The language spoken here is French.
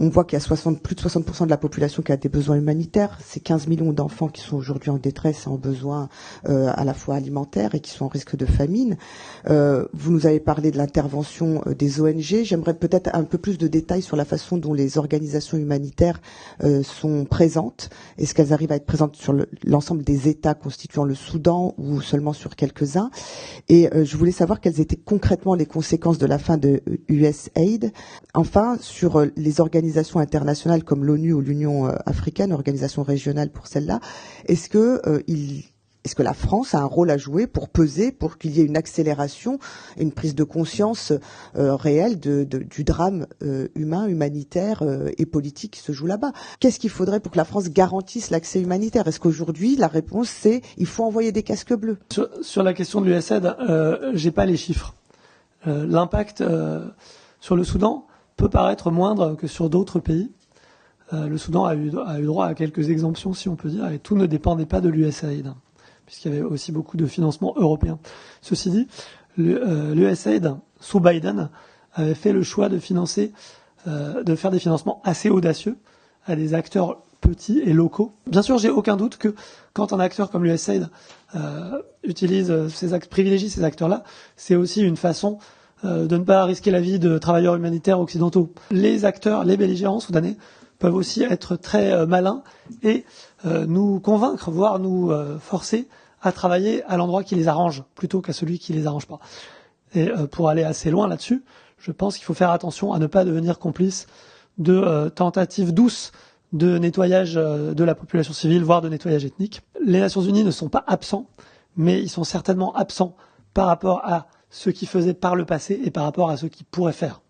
On voit qu'il y a plus de 60% de la population qui a des besoins humanitaires. C'est 15 millions d'enfants qui sont aujourd'hui en détresse et en besoin à la fois alimentaires et qui sont en risque de famine. Vous nous avez parlé de l'intervention des ONG. J'aimerais peut-être un peu plus de détails sur la façon dont les organisations humanitaires sont présentes. Est-ce qu'elles arrivent à être présentes sur l'ensemble des États constituant le Soudan ou seulement sur quelques-uns? Et je voulais savoir quelles étaient concrètement les conséquences de la fin de USAID. Enfin, sur les organisations internationales comme l'ONU ou l'Union africaine, organisations régionales pour celles-là, est-ce que la France a un rôle à jouer pour peser, pour qu'il y ait une accélération, une prise de conscience réelle du drame humain, humanitaire et politique qui se joue là-bas? Qu'est-ce qu'il faudrait pour que la France garantisse l'accès humanitaire? Est-ce qu'aujourd'hui, la réponse, c'est il faut envoyer des casques bleus? Sur la question de l'USAID, j'ai pas les chiffres. L'impact sur le Soudan peut paraître moindre que sur d'autres pays. Le Soudan a eu droit à quelques exemptions, si on peut dire, et tout ne dépendait pas de l'USAID, puisqu'il y avait aussi beaucoup de financement européen. Ceci dit, l'USAID, sous Biden, avait fait le choix de faire des financements assez audacieux à des acteurs petits et locaux. Bien sûr, j'ai aucun doute que quand un acteur comme l'USAID privilégie ces acteurs-là, c'est aussi une façon de ne pas risquer la vie de travailleurs humanitaires occidentaux. Les acteurs, les belligérants soudanais, peuvent aussi être très malins et nous convaincre, voire nous forcer à travailler à l'endroit qui les arrange, plutôt qu'à celui qui les arrange pas. Et pour aller assez loin là-dessus, je pense qu'il faut faire attention à ne pas devenir complice de tentatives douces de nettoyage de la population civile, voire de nettoyage ethnique. Les Nations Unies ne sont pas absents, mais ils sont certainement absents par rapport à ce qu'ils faisaient par le passé et par rapport à ce qu'ils pourraient faire.